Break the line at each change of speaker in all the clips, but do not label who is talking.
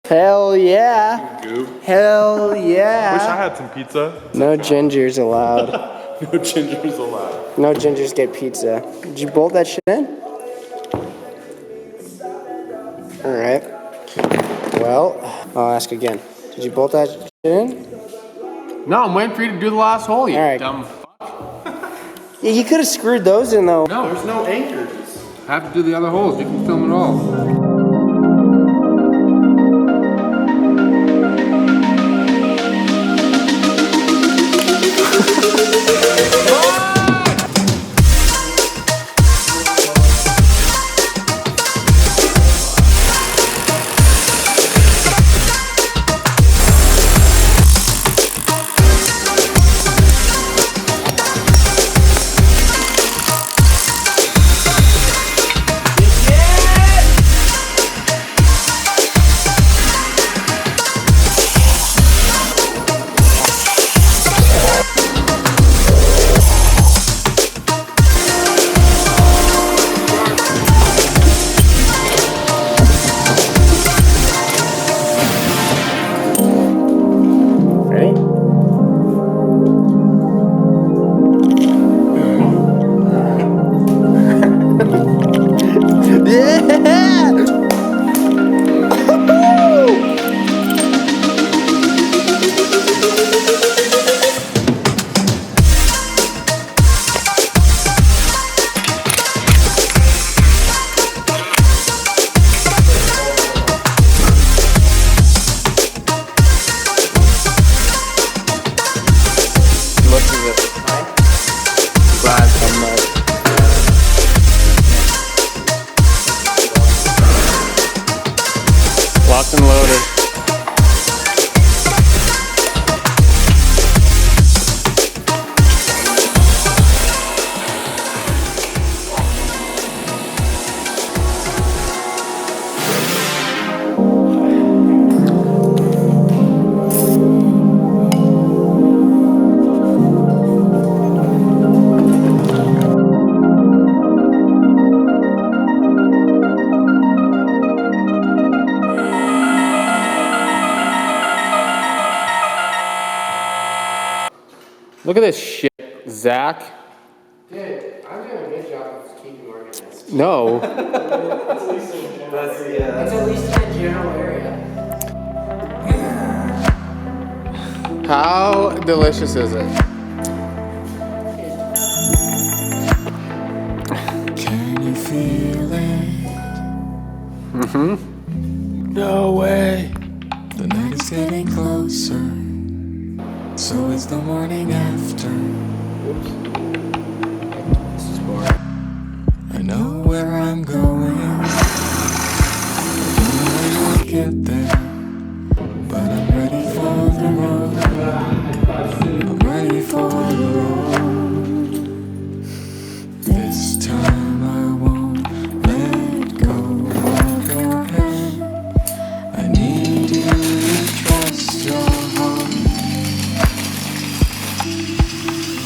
Hell yeah.
Goob.
Hell yeah.
Wish I had some pizza.
No gingers allowed.
No gingers allowed.
No gingers get pizza. Did you bolt that shit in? Alright. Well, I'll ask again. Did you bolt that shit in?
No, I'm waiting for you to do the last hole, you dumb fuck.
Yeah, you could have screwed those in though.
No,
There's no anchors.
I have to do the other holes. You can film it all.
Locked and loaded.
Look at this shit, Zach.
Dude, I'm doing a good job of keeping organized.
No.
That's at least in the general area.
How delicious is it?
Can you feel it?
Mm-hmm. No way.
The night is getting closer. So it's the morning after.
This is boring.
I know where I'm going. I don't know how to get there. But I'm ready for the road. I'm ready for the road. This time I won't let go of your hand. I need you to trust your heart.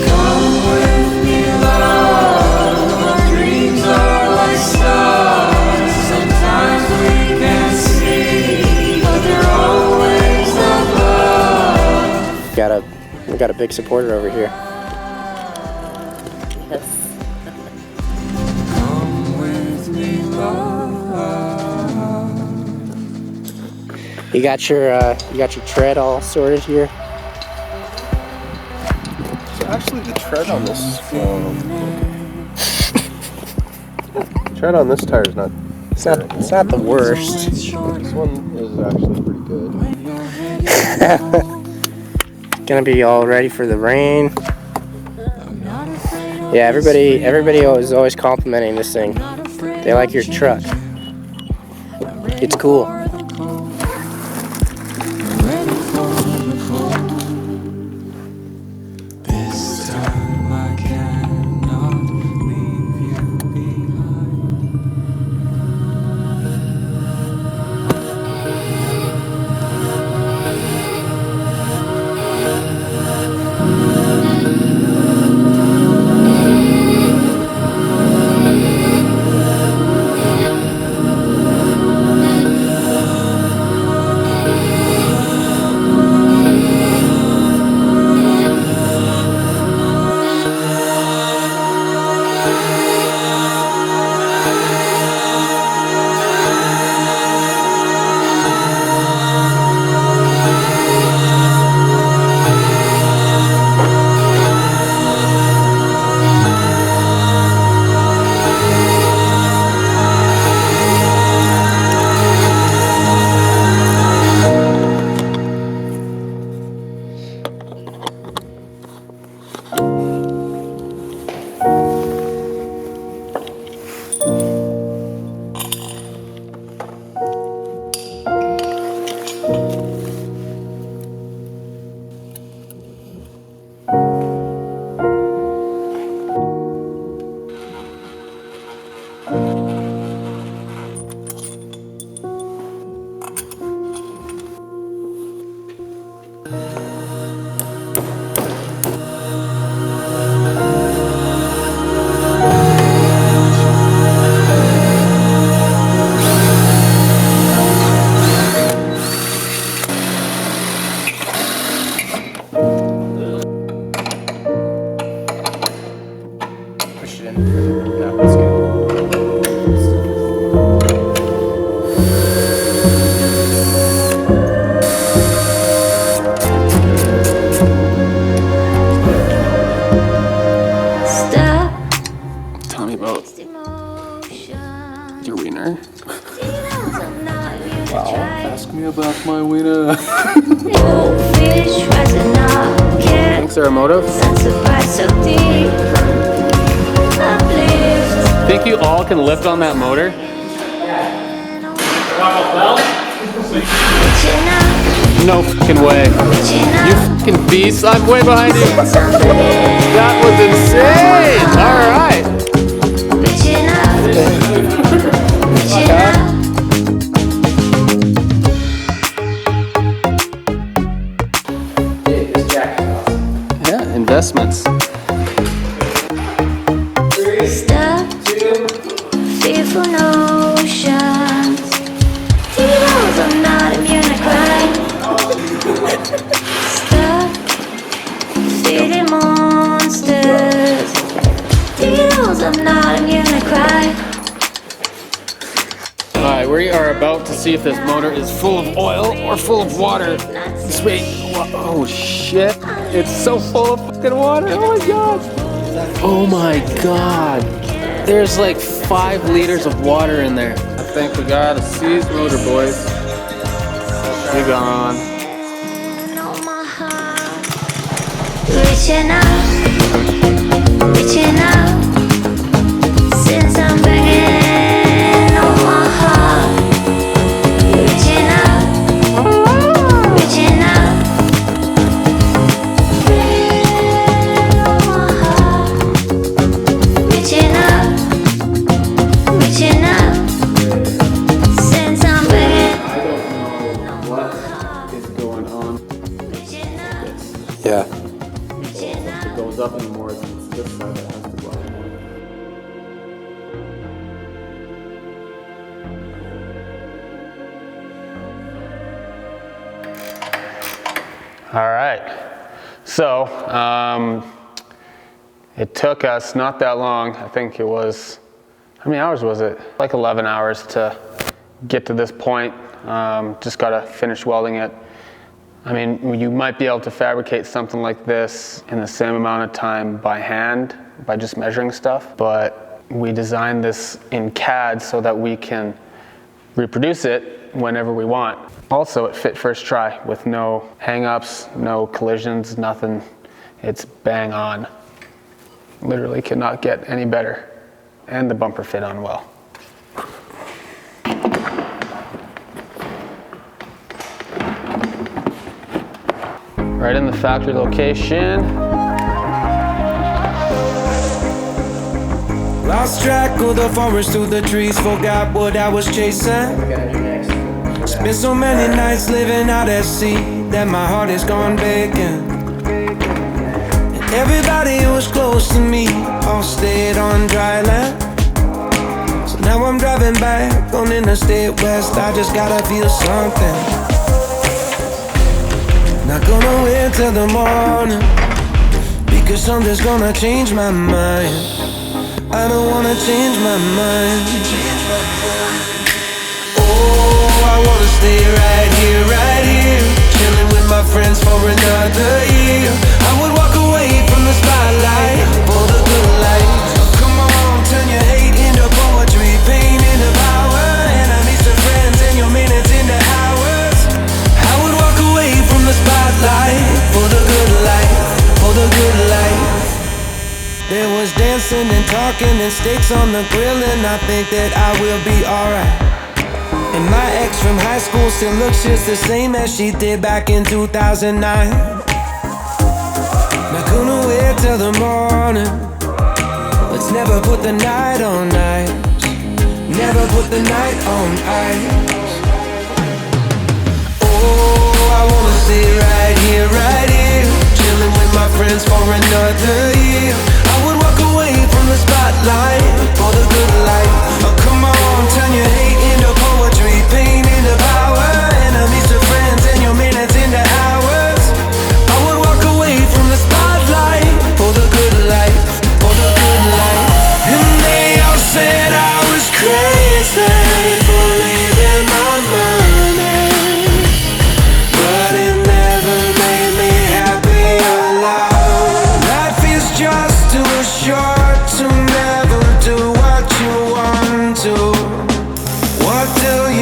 Come with me, love. Our dreams are like stars. Sometimes we can't see, but they're always above.
We got a big supporter over here.
Yes.
Come with me, love.
You got your tread all sorted here.
So actually the tread on this tread on this tire is not.
It's not the worst.
This one is actually pretty good.
Gonna be all ready for the rain. Yeah, everybody is always complimenting this thing. They like your truck. It's cool.
This time I cannot leave you behind.
wiener.
Wow. Ask me about my wiener.
Thanks, Aeromotive. Think you all can lift on that motor? No fucking way. You fucking beast. I'm way behind you. That was insane. Alright. Yeah, investments.
Stuck, fearful notions. Heroes are not immune to crime. Stuck, feeling monsters. Heroes are not immune to crime.
Alright, we are about to see if this motor is full of oil or full of water. Sweet. Oh shit. It's so full of fucking water. Oh my god. Oh my god. There's like 5 liters of water in there. I think we got a seized motor, boys. You're gone.
Reaching out, since I'm banging on my heart. Reaching out, on my heart. Reaching out, since I'm banging.
I don't know what is going on.
Yeah.
It goes up anymore. It's this side that has to go up more. All right. So, it took us not that long. I think it was, how many hours was it? Like 11 hours to get to this point. Just gotta finish welding it. I mean, you might be able to fabricate something like this in the same amount of time by hand, by just measuring stuff, but we designed this in CAD so that we can reproduce it whenever we want. Also, it fit first try with no hang-ups, no collisions, nothing. It's bang on. Literally could not get any better. And the bumper fit on well. Right in the factory location.
Lost track of the forest through the trees, forgot what I was chasing. Spent so many nights living out at sea that my heart is gone vacant. And everybody who was close to me all stayed on dry land. So now I'm driving back on Interstate West, I just gotta feel something. Not gonna wait till the morning, because something's gonna change my mind. I don't wanna change my mind. Oh, I wanna stay right here, chilling with my friends for another year. I would walk away from the spotlight for the good life. Come on, turn your hate into poetry, pain into power, enemies to friends and your minutes into hours. I would walk away from the spotlight for the good life, for the good life. There was dancing and talking and steaks on the grill, and I think that I will be alright. And my ex from high school still looks just the same as she did back in 2009. Not gonna wait till the morning. Let's never put the night on ice. Never put the night on ice. Oh, I wanna stay right here, chilling with my friends for another year. I would walk away from the spotlight for the good life. Oh, come on, turn your hate into poetry, pain into power, enemies to friends and your minutes into hours. I would walk away from the spotlight for the good life, for the good life. And they all said I was crazy for leaving my money, but it never made me happy or loud. Life is just too short to never do what you want to. tell you